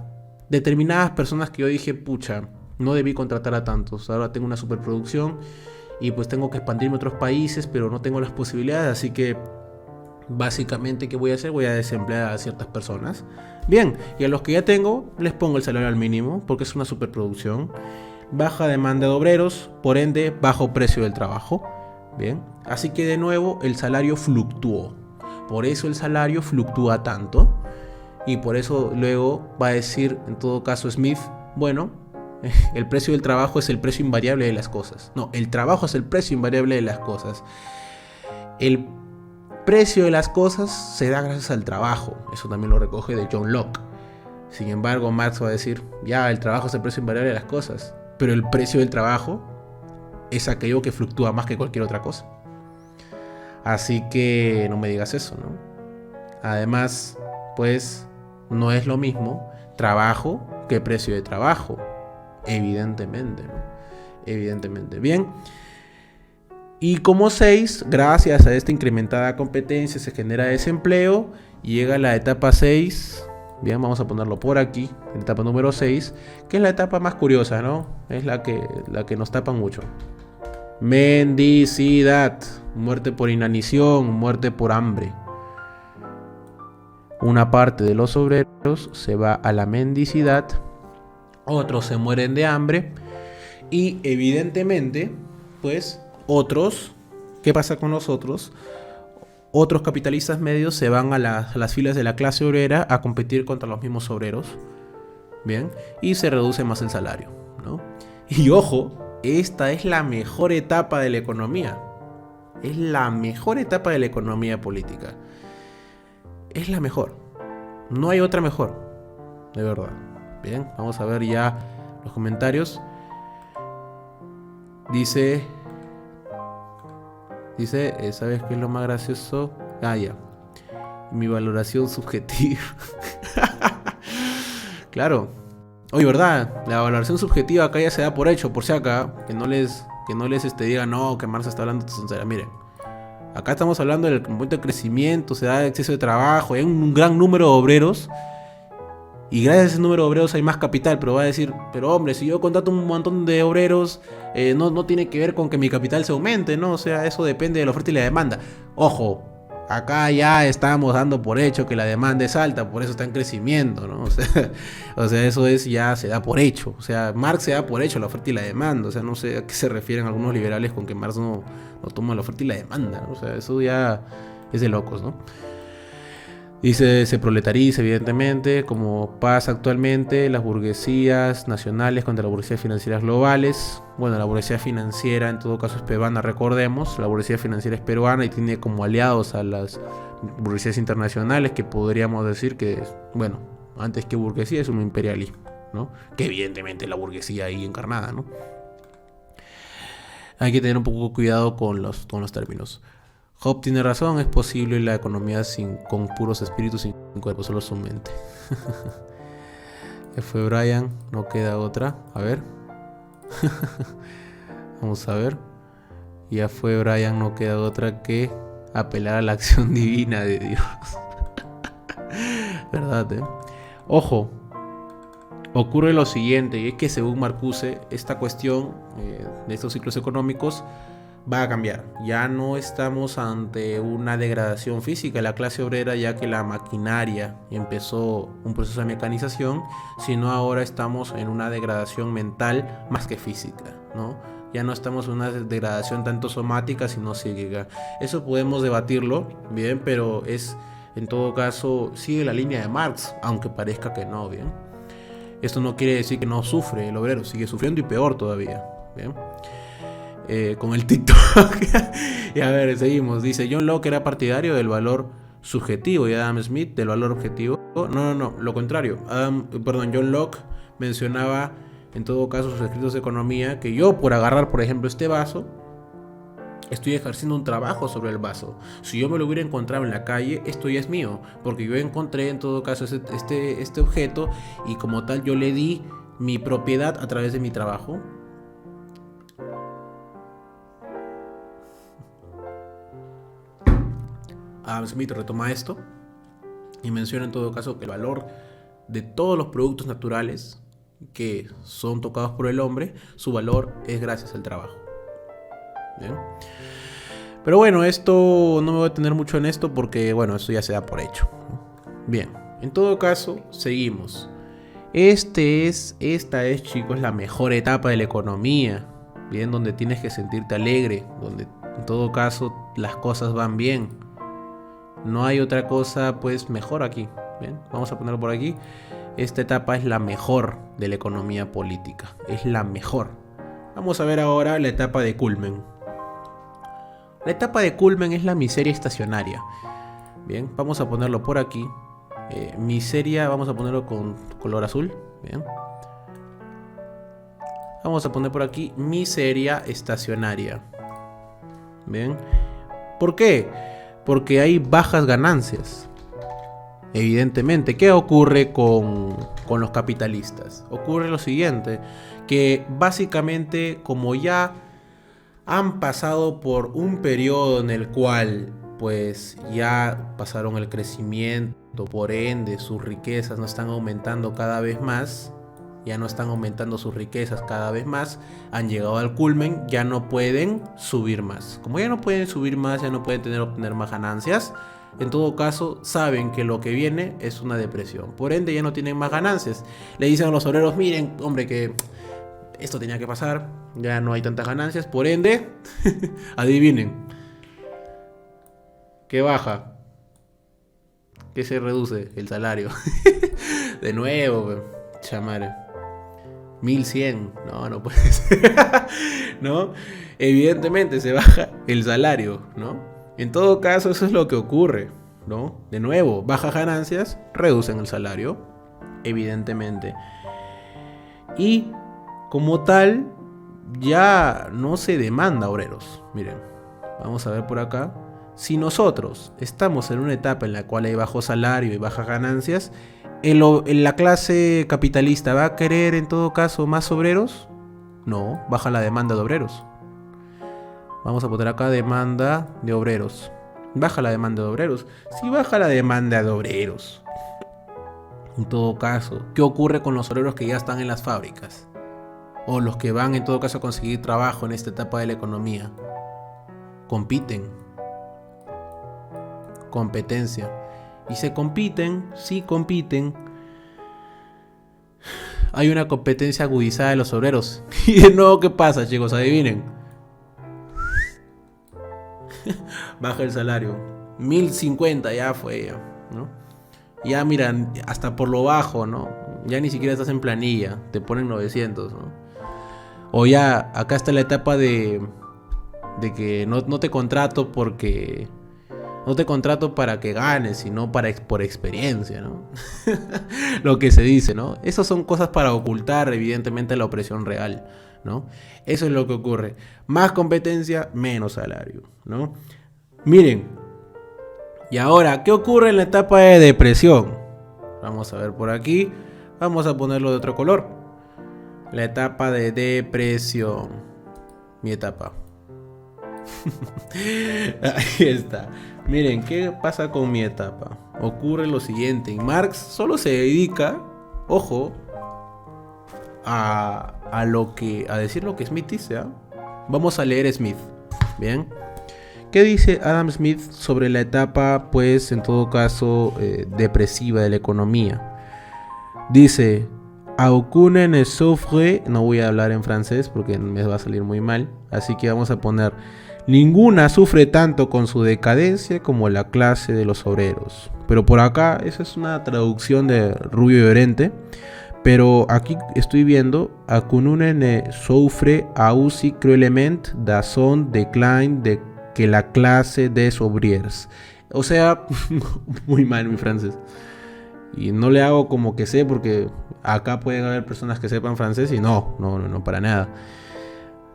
determinadas personas que yo dije, pucha, no debí contratar a tantos. Ahora tengo una superproducción y pues tengo que expandirme a otros países, pero no tengo las posibilidades, así que básicamente, ¿qué voy a hacer? Voy a desemplear a ciertas personas. Bien, y a los que ya tengo, les pongo el salario al mínimo, porque es una superproducción. Baja demanda de obreros, por ende, bajo precio del trabajo. Bien, así que de nuevo, el salario fluctuó. Por eso el salario fluctúa tanto. Y por eso luego va a decir, en todo caso, Smith, bueno, el precio del trabajo es el precio invariable de las cosas. No, el trabajo es el precio invariable de las cosas. El precio de las cosas se da gracias al trabajo. Eso también lo recoge de John Locke. Sin embargo, Marx va a decir, ya, el trabajo es el precio invariable de las cosas, pero el precio del trabajo es aquello que fluctúa más que cualquier otra cosa. Así que no me digas eso, ¿no? Además, pues no es lo mismo trabajo que precio de trabajo, evidentemente, ¿no? Evidentemente. Bien. Y como 6, gracias a esta incrementada competencia se genera desempleo. Llega la etapa 6. Bien, vamos a ponerlo por aquí. La etapa número 6, que es la etapa más curiosa, ¿no? Es la que nos tapa mucho. Mendicidad. Muerte por inanición, muerte por hambre. Una parte de los obreros se va a la mendicidad. Otros se mueren de hambre. Y evidentemente, pues otros, ¿qué pasa con los otros? Otros capitalistas medios se van a las filas de la clase obrera a competir contra los mismos obreros. Bien, y se reduce más el salario, ¿no? Y ojo, esta es la mejor etapa de la economía. Es la mejor etapa de la economía política. Es la mejor. No hay otra mejor. De verdad. Bien, vamos a ver ya los comentarios. Dice, ¿sabes qué es lo más gracioso? Ah, ya. Mi valoración subjetiva. Claro. Oye, ¿verdad? La valoración subjetiva acá ya se da por hecho, por si acá, que no les digan, no, que Marx está hablando de tonterías. Miren, acá estamos hablando del momento de crecimiento, se da exceso de trabajo, hay un gran número de obreros. Y gracias a ese número de obreros hay más capital, pero va a decir, pero hombre, si yo contrato un montón de obreros, no tiene que ver con que mi capital se aumente, ¿no? O sea, eso depende de la oferta y la demanda. Ojo, acá ya estamos dando por hecho que la demanda es alta, por eso está en crecimiento, ¿no? O sea, eso ya se da por hecho. O sea, Marx se da por hecho la oferta y la demanda. O sea, no sé a qué se refieren algunos liberales con que Marx no toma la oferta y la demanda, ¿no? O sea, eso ya es de locos, ¿no? Dice, se proletariza evidentemente, como pasa actualmente, las burguesías nacionales contra las burguesías financieras globales. Bueno, la burguesía financiera en todo caso es peruana, recordemos. La burguesía financiera es peruana y tiene como aliados a las burguesías internacionales, que podríamos decir que, bueno, antes que burguesía es un imperialismo, ¿no? Que evidentemente es la burguesía ahí encarnada, ¿no? Hay que tener un poco cuidado con los términos. Hobbes tiene razón, es posible la economía con puros espíritus sin cuerpo, solo su mente. Fue Brian, no queda otra. A ver. Vamos a ver. Ya fue Brian, no queda otra que apelar a la acción divina de Dios. ¿Verdad, eh? Ojo, ocurre lo siguiente, y es que según Marcuse, esta cuestión de estos ciclos económicos va a cambiar. Ya no estamos ante una degradación física de la clase obrera, ya que la maquinaria empezó un proceso de mecanización, sino ahora estamos en una degradación mental más que física, ¿no? Ya no estamos en una degradación tanto somática, sino psíquica. Eso podemos debatirlo, bien, pero es, en todo caso, sigue la línea de Marx, aunque parezca que no, bien. Esto no quiere decir que no sufre el obrero, sigue sufriendo y peor todavía, bien. Con el TikTok. Y a ver, seguimos. Dice, John Locke era partidario del valor subjetivo y Adam Smith del valor objetivo. No, lo contrario. John Locke mencionaba en todo caso sus escritos de economía que yo, por agarrar por ejemplo este vaso, estoy ejerciendo un trabajo sobre el vaso. Si yo me lo hubiera encontrado en la calle, esto ya es mío, porque yo encontré en todo caso este objeto y como tal yo le di mi propiedad a través de mi trabajo. Adam Smith retoma esto y menciona en todo caso que el valor de todos los productos naturales que son tocados por el hombre, su valor es gracias al trabajo. ¿Bien? Pero bueno, esto no me voy a detener mucho en esto porque bueno, esto ya se da por hecho. Bien, en todo caso, seguimos. Esta es, chicos, la mejor etapa de la economía. Bien, donde tienes que sentirte alegre, donde en todo caso las cosas van bien. No hay otra cosa pues mejor aquí. Bien, vamos a ponerlo por aquí. Esta etapa es la mejor de la economía política. Es la mejor. Vamos a ver ahora la etapa de culmen. La etapa de culmen es la miseria estacionaria. Bien, vamos a ponerlo por aquí. Miseria, vamos a ponerlo con color azul. Bien. Vamos a poner por aquí miseria estacionaria. Bien. ¿Por qué? Porque hay bajas ganancias. Evidentemente, ¿qué ocurre con los capitalistas? Ocurre lo siguiente, que básicamente como ya han pasado por un periodo en el cual pues ya pasaron el crecimiento, por ende sus riquezas no están aumentando cada vez más, ya no están aumentando sus riquezas cada vez más, han llegado al culmen, ya no pueden subir más. Como ya no pueden subir más, ya no pueden obtener más ganancias, en todo caso saben que lo que viene es una depresión, por ende ya no tienen más ganancias. Le dicen a los obreros, miren hombre, que esto tenía que pasar, ya no hay tantas ganancias, por ende adivinen, ¿qué baja? ¿Qué se reduce? El salario. De nuevo, chamare, 1100, no puede ser. ¿No? Evidentemente se baja el salario, ¿no? En todo caso, eso es lo que ocurre, ¿no? De nuevo, bajas ganancias, reducen el salario, evidentemente. Y como tal, ya no se demanda obreros. Miren, vamos a ver por acá. Si nosotros estamos en una etapa en la cual hay bajo salario y bajas ganancias, ¿la clase capitalista va a querer en todo caso más obreros? No, baja la demanda de obreros. Vamos a poner acá demanda de obreros. Baja la demanda de obreros. Si baja la demanda de obreros, en todo caso, ¿qué ocurre con los obreros que ya están en las fábricas? O los que van en todo caso a conseguir trabajo en esta etapa de la economía. Compiten. Competencia. Y se compiten, sí compiten. Hay una competencia agudizada de los obreros. Y de nuevo, ¿qué pasa, chicos? Adivinen. Baja el salario. 1050 ya fue, ¿no? Ya miran, hasta por lo bajo, ¿no? Ya ni siquiera estás en planilla, te ponen 900, ¿no? O ya, acá está la etapa de que no te contrato porque... No te contrato para que ganes, sino por experiencia, ¿no? Lo que se dice, ¿no? Esas son cosas para ocultar, evidentemente, la opresión real, ¿no? Eso es lo que ocurre. Más competencia, menos salario, ¿no? Miren. Y ahora, ¿qué ocurre en la etapa de depresión? Vamos a ver por aquí. Vamos a ponerlo de otro color. La etapa de depresión. Mi etapa. Ahí está. Miren, ¿qué pasa con mi etapa? Ocurre lo siguiente. Marx solo se dedica, ojo, a decir lo que Smith dice, ¿eh? Vamos a leer Smith. Bien. ¿Qué dice Adam Smith sobre la etapa, pues, en todo caso, depresiva de la economía? Dice, aucune ne souffre, no voy a hablar en francés porque me va a salir muy mal, así que vamos a poner ninguna sufre tanto con su decadencia como la clase de los obreros. Pero por acá, esa es una traducción de Rubio y Llorente. Pero aquí estoy viendo aucune ne souffre aussi cruellement da son decline de que la clase des ouvriers. O sea, muy mal mi francés. Y no le hago como que sé porque acá pueden haber personas que sepan francés y no, para nada.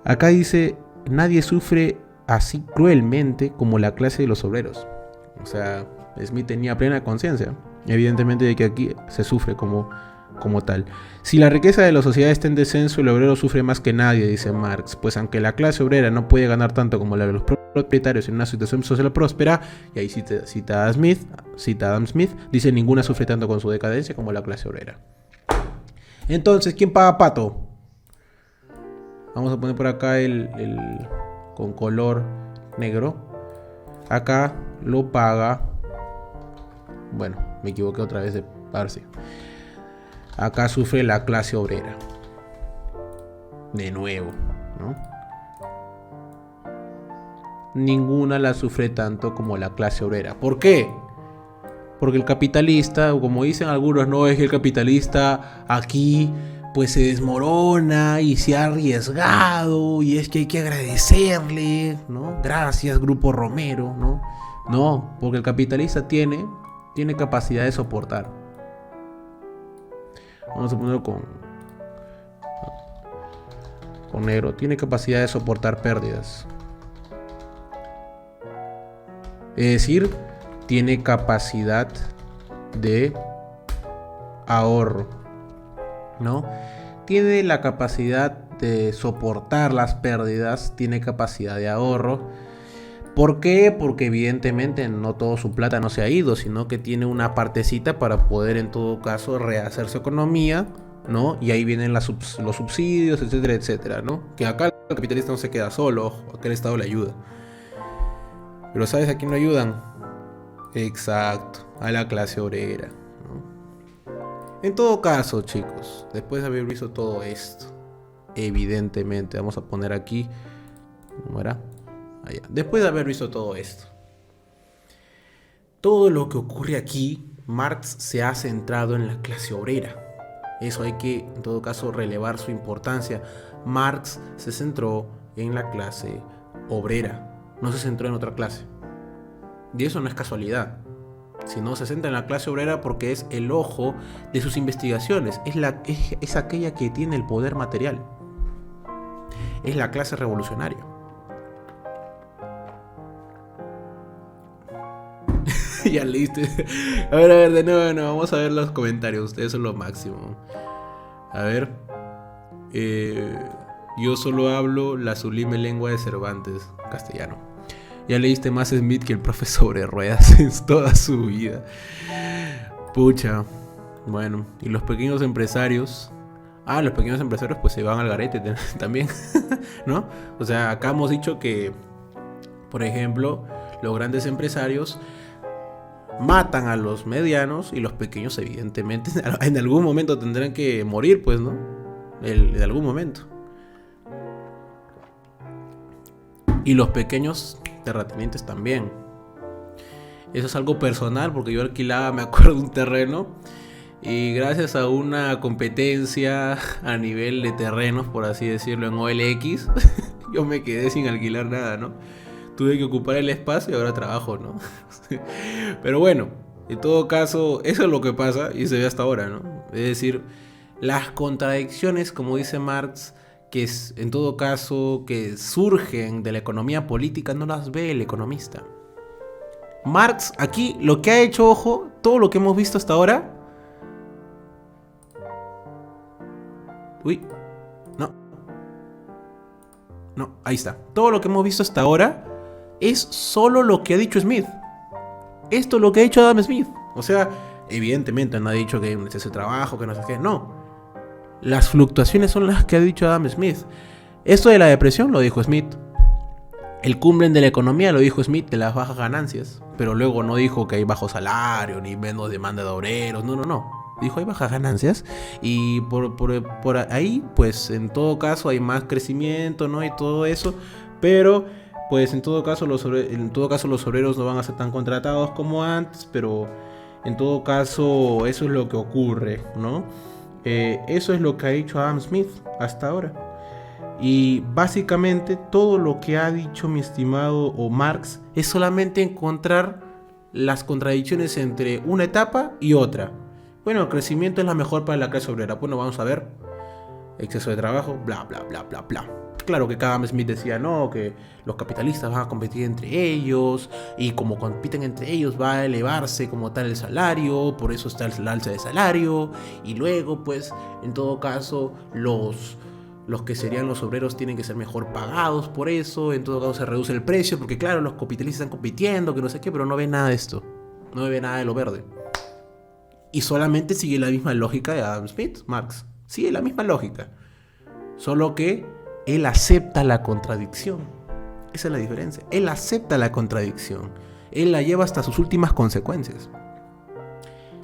Acá dice, nadie sufre así cruelmente como la clase de los obreros. O sea, Smith tenía plena conciencia, evidentemente, de que aquí se sufre como tal. Si la riqueza de la sociedad está en descenso, el obrero sufre más que nadie, dice Marx, pues aunque la clase obrera no puede ganar tanto como la de los propietarios en una situación social próspera, y ahí cita a Adam Smith, dice ninguna sufre tanto con su decadencia como la clase obrera. Entonces, ¿quién paga pato? Vamos a poner por acá el con color negro. Acá lo paga, bueno, me equivoqué otra vez de parse. Acá sufre la clase obrera. De nuevo, ¿no? Ninguna la sufre tanto como la clase obrera. ¿Por qué? Porque el capitalista, como dicen algunos, no es que el capitalista aquí pues se desmorona y se ha arriesgado y es que hay que agradecerle, ¿no? Gracias, Grupo Romero, ¿no? No, porque el capitalista tiene capacidad de soportar. Vamos a ponerlo con negro. Tiene capacidad de soportar pérdidas. Es decir, tiene capacidad de ahorro, ¿no? Tiene la capacidad de soportar las pérdidas, tiene capacidad de ahorro. ¿Por qué? Porque evidentemente no todo su plata no se ha ido, sino que tiene una partecita para poder en todo caso rehacer su economía, ¿no? Y ahí vienen los subsidios, etcétera, etcétera, ¿no? Que acá el capitalista no se queda solo, acá el Estado le ayuda. Pero ¿sabes a quién lo ayudan? Exacto, a la clase obrera, ¿no? En todo caso, chicos, después de haber visto todo esto, evidentemente, vamos a poner aquí, ¿cómo era? Allá. Después de haber visto todo esto, todo lo que ocurre aquí, Marx se ha centrado en la clase obrera. Eso hay que, en todo caso, relevar su importancia. Marx se centró en la clase obrera, no se centró en otra clase. Y eso no es casualidad, sino se centra en la clase obrera porque es el ojo de sus investigaciones, es aquella que tiene el poder material, es la clase revolucionaria. Ya leíste. A ver, de nuevo, no, vamos a ver los comentarios. Ustedes son lo máximo. A ver. Yo solo hablo la sublime lengua de Cervantes, castellano. Ya leíste más Smith que el profe sobre ruedas en toda su vida. Pucha. Bueno, y los pequeños empresarios. Los pequeños empresarios pues se van al garete también, ¿no? O sea, acá hemos dicho que, por ejemplo, los grandes empresarios matan a los medianos y los pequeños evidentemente en algún momento tendrán que morir, pues, ¿no? En algún momento. Y los pequeños terratenientes también. Eso es algo personal porque yo alquilaba, me acuerdo, un terreno y gracias a una competencia a nivel de terrenos, por así decirlo, en OLX, yo me quedé sin alquilar nada, ¿no? Tuve que ocupar el espacio y ahora trabajo, ¿no? Pero bueno, en todo caso, eso es lo que pasa y se ve hasta ahora, ¿no? Es decir, las contradicciones, como dice Marx, que es, en todo caso, que surgen de la economía política, no las ve el economista. Marx, aquí, lo que ha hecho, ojo, todo lo que hemos visto hasta ahora... Uy, no, ahí está. Todo lo que hemos visto hasta ahora es solo lo que ha dicho Smith. Esto es lo que ha dicho Adam Smith. O sea, evidentemente no ha dicho que es ese trabajo, que no sé qué. No. Las fluctuaciones son las que ha dicho Adam Smith. Esto de la depresión lo dijo Smith. El cumbre de la economía lo dijo Smith, de las bajas ganancias. Pero luego no dijo que hay bajo salario, ni menos demanda de obreros. No. Dijo, hay bajas ganancias y por ahí, pues en todo caso hay más crecimiento, ¿no? Y todo eso, pero pues en todo caso los obreros no van a ser tan contratados como antes, pero en todo caso eso es lo que ocurre, ¿no? Eso es lo que ha dicho Adam Smith hasta ahora. Y básicamente todo lo que ha dicho mi estimado Marx es solamente encontrar las contradicciones entre una etapa y otra. Bueno, el crecimiento es la mejor para la clase obrera. Bueno, vamos a ver. Exceso de trabajo, bla, bla, bla, bla, bla. Claro que Adam Smith decía, no, que los capitalistas van a competir entre ellos y como compiten entre ellos va a elevarse como tal el salario, por eso está el alza de salario y luego, pues, en todo caso, los que serían los obreros tienen que ser mejor pagados por eso, en todo caso se reduce el precio, porque claro, los capitalistas están compitiendo, que no sé qué, pero no ve nada de esto, no ve nada de lo verde. Y solamente sigue la misma lógica de Adam Smith, Marx. Sigue la misma lógica. Solo que él acepta la contradicción. Esa es la diferencia. Él acepta la contradicción. Él la lleva hasta sus últimas consecuencias.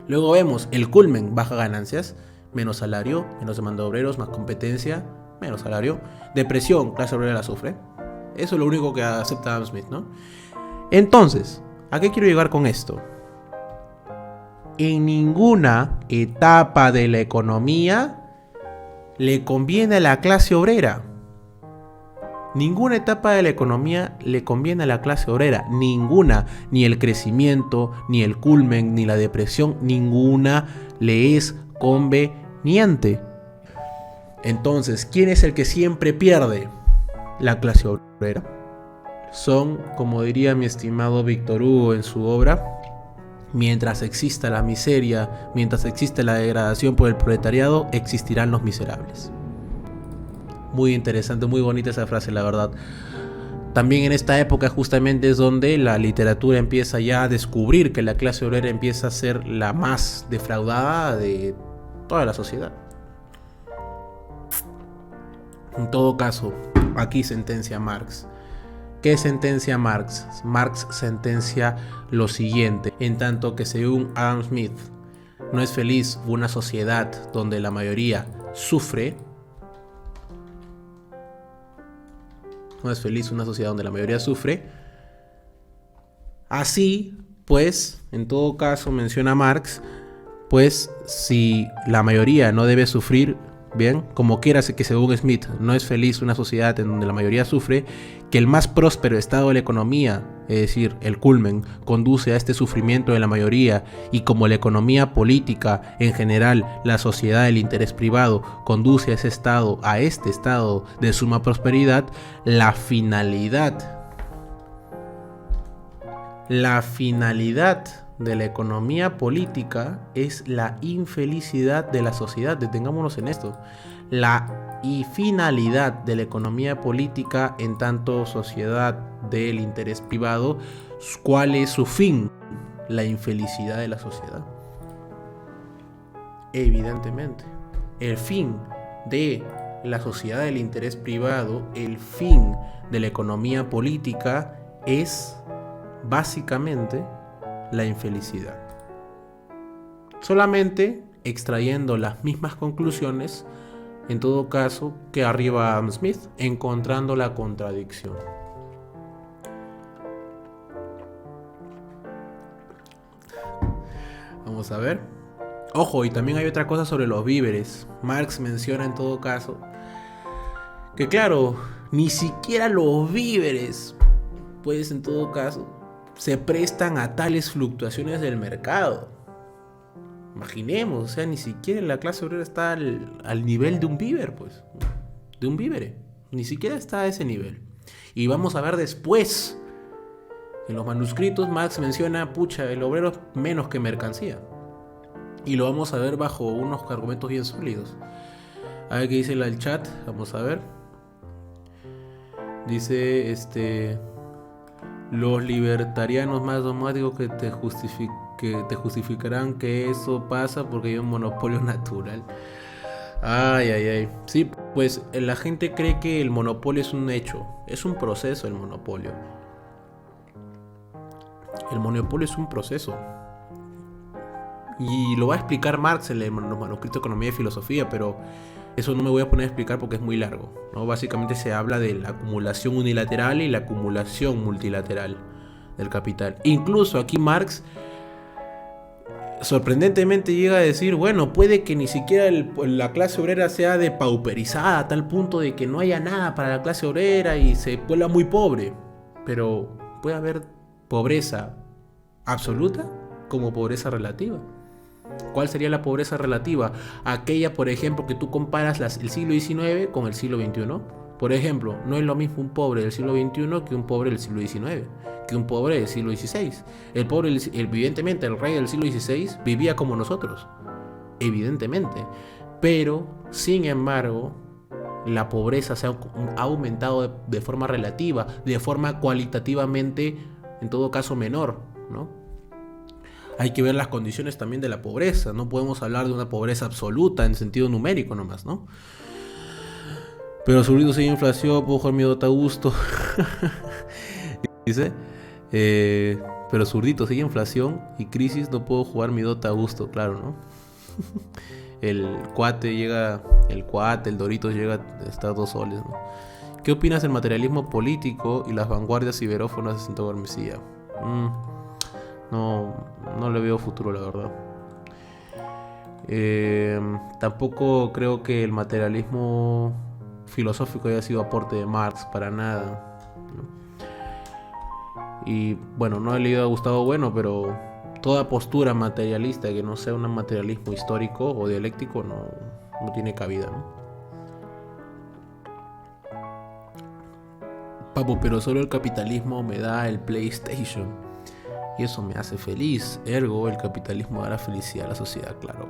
Luego vemos el culmen, baja ganancias, menos salario, menos demanda de obreros, más competencia, menos salario. Depresión, clase obrera la sufre. Eso es lo único que acepta Adam Smith, ¿no? Entonces, ¿a qué quiero llegar con esto? En ninguna etapa de la economía le conviene a la clase obrera. Ninguna etapa de la economía le conviene a la clase obrera. Ninguna. Ni el crecimiento, ni el culmen, ni la depresión. Ninguna le es conveniente. Entonces, ¿quién es el que siempre pierde? La clase obrera. Son, como diría mi estimado Víctor Hugo en su obra, mientras exista la miseria, mientras exista la degradación por el proletariado, existirán los miserables. Muy interesante, muy bonita esa frase, la verdad. También en esta época justamente es donde la literatura empieza ya a descubrir que la clase obrera empieza a ser la más defraudada de toda la sociedad. En todo caso, aquí sentencia Marx. ¿Qué sentencia Marx? Marx sentencia lo siguiente: en tanto que según Adam Smith no es feliz una sociedad donde la mayoría sufre, así pues, en todo caso menciona Marx, pues si la mayoría no debe sufrir, bien, como quiera que según Smith no es feliz una sociedad en donde la mayoría sufre, que el más próspero estado de la economía, es decir, el culmen, conduce a este sufrimiento de la mayoría, y como la economía política en general, la sociedad del interés privado, conduce a este estado de suma prosperidad, la finalidad de la economía política es la infelicidad de la sociedad. Detengámonos en esto. La finalidad de la economía política en tanto sociedad del interés privado, ¿cuál es su fin? La infelicidad de la sociedad. Evidentemente, el fin de la sociedad del interés privado, el fin de la economía política es básicamente la infelicidad. Solamente extrayendo las mismas conclusiones, en todo caso, que arriba Adam Smith, encontrando la contradicción. Vamos a ver. Ojo, y también hay otra cosa sobre los víveres. Marx menciona en todo caso que claro, ni siquiera los víveres, pues en todo caso, se prestan a tales fluctuaciones del mercado. Imaginemos, o sea, ni siquiera la clase obrera está al nivel de un víver, pues. De un vívere. Ni siquiera está a ese nivel. Y vamos a ver después. En los manuscritos Marx menciona, pucha, el obrero es menos que mercancía. Y lo vamos a ver bajo unos argumentos bien sólidos. A ver qué dice el chat. Vamos a ver. Dice, los libertarianos más dogmáticos que te justificarán que eso pasa porque hay un monopolio natural. Ay. Sí, pues la gente cree que el monopolio es un hecho. Es un proceso el monopolio. El monopolio es un proceso. Y lo va a explicar Marx en los manuscritos de Economía y Filosofía, pero eso no me voy a poner a explicar porque es muy largo, ¿no? Básicamente se habla de la acumulación unilateral y la acumulación multilateral del capital. Incluso aquí Marx sorprendentemente llega a decir, bueno, puede que ni siquiera la clase obrera sea depauperizada a tal punto de que no haya nada para la clase obrera y se vuelva muy pobre, pero puede haber pobreza absoluta como pobreza relativa. ¿Cuál sería la pobreza relativa? Aquella, por ejemplo, que tú comparas el siglo XIX con el siglo XXI. Por ejemplo, no es lo mismo un pobre del siglo XXI que un pobre del siglo XIX, que un pobre del siglo XVI. El pobre, evidentemente, el rey del siglo XVI vivía como nosotros, evidentemente. Pero, sin embargo, la pobreza se ha aumentado de forma relativa, de forma cualitativamente, en todo caso, menor, ¿no? Hay que ver las condiciones también de la pobreza. No podemos hablar de una pobreza absoluta en sentido numérico nomás, ¿no? Pero zurdito sin inflación, puedo jugar mi Dota a gusto. Dice, pero zurdito sin inflación y crisis, no puedo jugar mi Dota a gusto, claro, ¿no? El Doritos llega a estar 2 soles, ¿no? ¿Qué opinas del materialismo político y las vanguardias iberófonas de Santo Garmesía? No le veo futuro, la verdad. Tampoco creo que el materialismo filosófico haya sido aporte de Marx, para nada, ¿no? Y bueno, no he leído a Gustavo Bueno, pero toda postura materialista que no sea un materialismo histórico o dialéctico no tiene cabida, ¿no? Papu, pero solo el capitalismo me da el PlayStation. Y eso me hace feliz. Ergo, el capitalismo dará felicidad a la sociedad, claro.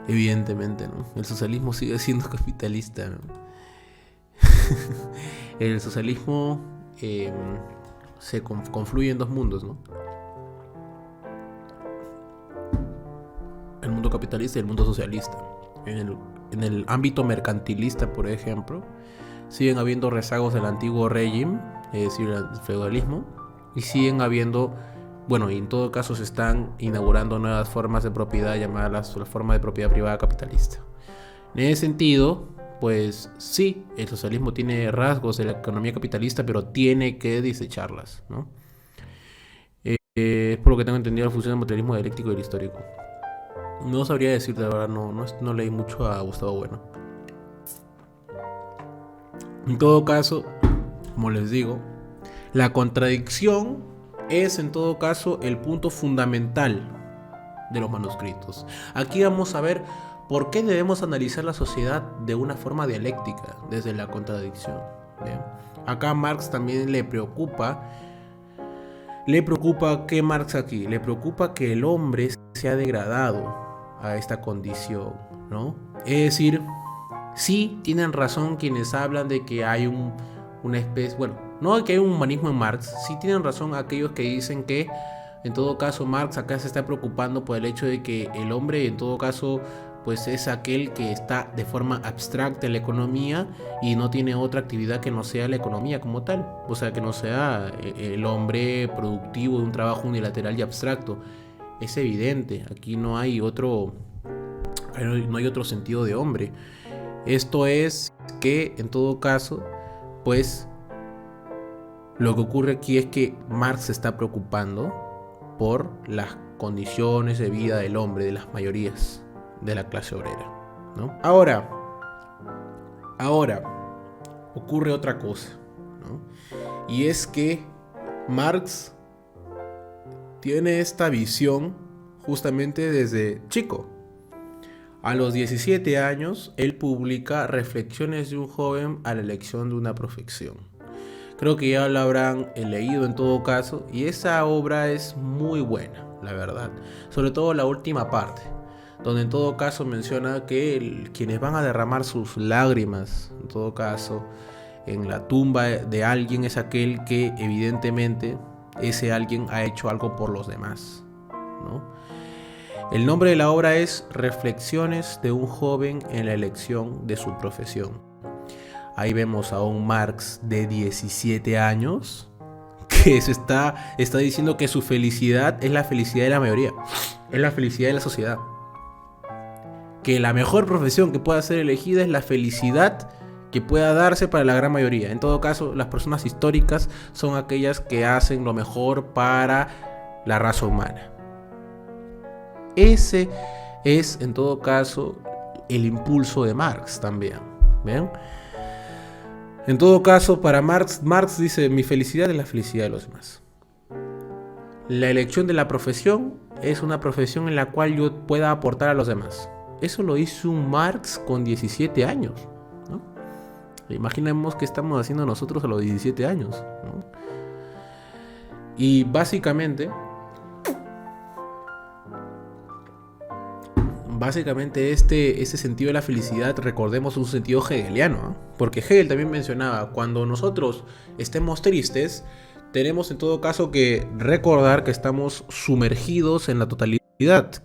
Evidentemente, ¿no? El socialismo sigue siendo capitalista, ¿no? El socialismo se confluye en 2 mundos, ¿no? El mundo capitalista y el mundo socialista. En el ámbito mercantilista, por ejemplo, siguen habiendo rezagos del antiguo régimen, es decir, el feudalismo. Y siguen habiendo, bueno, y en todo caso se están inaugurando nuevas formas de propiedad llamadas la forma de propiedad privada capitalista. En ese sentido, pues sí, el socialismo tiene rasgos de la economía capitalista, pero tiene que desecharlas, ¿no? Es por lo que tengo entendido la función del materialismo dialéctico y el histórico. No sabría decirte, la verdad, no leí mucho a Gustavo Bueno. En todo caso, como les digo, la contradicción es en todo caso el punto fundamental de los manuscritos. Aquí vamos a ver por qué debemos analizar la sociedad de una forma dialéctica, desde la contradicción. ¿Bien? Acá Marx también le preocupa ¿qué Marx aquí? Le preocupa que el hombre se ha degradado a esta condición, ¿no? Es decir, sí tienen razón quienes hablan de que hay una especie, bueno, no que hay un humanismo en Marx, sí tienen razón aquellos que dicen que en todo caso Marx acá se está preocupando por el hecho de que el hombre en todo caso pues es aquel que está de forma abstracta en la economía y no tiene otra actividad que no sea la economía como tal, o sea que no sea el hombre productivo de un trabajo unilateral y abstracto. Es evidente, aquí no hay otro sentido de hombre. Esto es que en todo caso pues lo que ocurre aquí es que Marx se está preocupando por las condiciones de vida del hombre, de las mayorías de la clase obrera, ¿no? Ahora ocurre otra cosa, ¿no? Y es que Marx tiene esta visión justamente desde chico. A los 17 años, él publica Reflexiones de un joven a la elección de una profesión. Creo que ya lo habrán leído en todo caso, y esa obra es muy buena, la verdad. Sobre todo la última parte, donde en todo caso menciona que quienes van a derramar sus lágrimas, en todo caso, en la tumba de alguien es aquel que evidentemente ese alguien ha hecho algo por los demás, ¿no? El nombre de la obra es Reflexiones de un joven en la elección de su profesión. Ahí vemos a un Marx de 17 años que está diciendo que su felicidad es la felicidad de la mayoría, es la felicidad de la sociedad. Que la mejor profesión que pueda ser elegida es la felicidad que pueda darse para la gran mayoría. En todo caso, las personas históricas son aquellas que hacen lo mejor para la raza humana. Ese es, en todo caso, el impulso de Marx también. ¿Ven? En todo caso, para Marx dice: mi felicidad es la felicidad de los demás. La elección de la profesión es una profesión en la cual yo pueda aportar a los demás. Eso lo hizo un Marx con 17 años, ¿no? Imaginemos qué estamos haciendo nosotros a los 17 años, ¿no? Y básicamente este sentido de la felicidad, recordemos, un sentido hegeliano, ¿no? Porque Hegel también mencionaba: cuando nosotros estemos tristes, tenemos en todo caso que recordar que estamos sumergidos en la totalidad,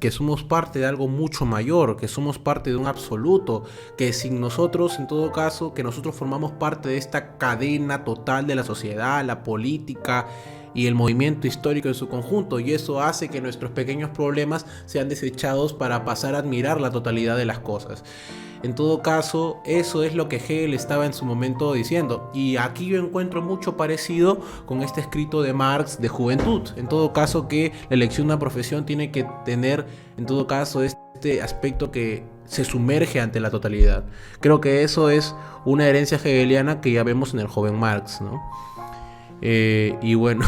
que somos parte de algo mucho mayor, que somos parte de un absoluto, que sin nosotros, en todo caso, que nosotros formamos parte de esta cadena total de la sociedad, la política y el movimiento histórico en su conjunto, y eso hace que nuestros pequeños problemas sean desechados para pasar a admirar la totalidad de las cosas. En todo caso, eso es lo que Hegel estaba en su momento diciendo, y aquí yo encuentro mucho parecido con este escrito de Marx de Juventud. En todo caso, que la elección de una profesión tiene que tener, en todo caso, este aspecto que se sumerge ante la totalidad. Creo que eso es una herencia hegeliana que ya vemos en el joven Marx, ¿no? Y bueno,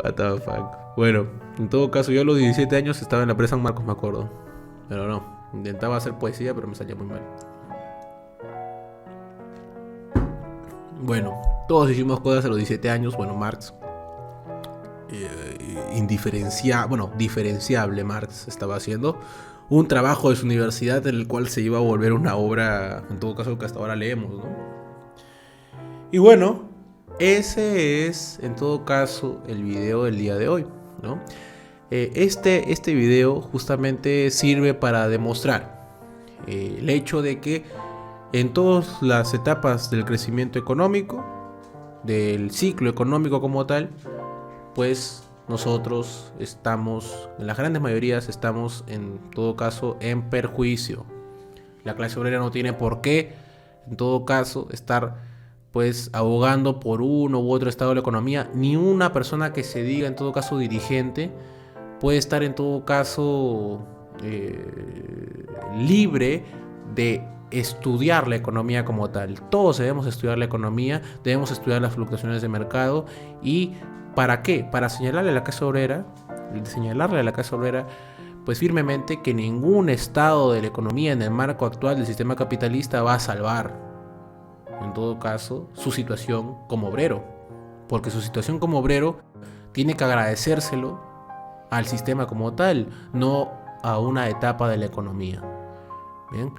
what the fuck. Bueno, en todo caso, yo a los 17 años estaba en la presa San Marcos, me acuerdo. Pero no, intentaba hacer poesía, pero me salía muy mal. Bueno, todos hicimos cosas a los 17 años. Bueno, Marx, diferenciable Marx estaba haciendo un trabajo de su universidad en el cual se iba a volver una obra, en todo caso, que hasta ahora leemos, ¿no? Y bueno, ese es, en todo caso, el video del día de hoy, ¿no? Este video justamente sirve para demostrar el hecho de que en todas las etapas del crecimiento económico, del ciclo económico como tal, pues nosotros estamos, en las grandes mayorías, estamos en todo caso en perjuicio. La clase obrera no tiene por qué, en todo caso, estar pues abogando por uno u otro estado de la economía. Ni una persona que se diga en todo caso dirigente puede estar en todo caso libre de estudiar la economía como tal. Todos debemos estudiar la economía, debemos estudiar las fluctuaciones de mercado. ¿Y para qué? Para señalarle a la clase obrera, pues firmemente, que ningún estado de la economía en el marco actual del sistema capitalista va a salvar, en todo caso, su situación como obrero, porque su situación como obrero tiene que agradecérselo al sistema como tal, no a una etapa de la economía. Bien,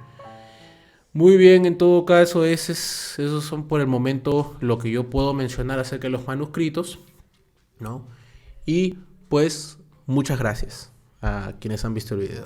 muy bien, en todo caso, esos son por el momento lo que yo puedo mencionar acerca de los manuscritos, ¿no? Y pues muchas gracias a quienes han visto el video.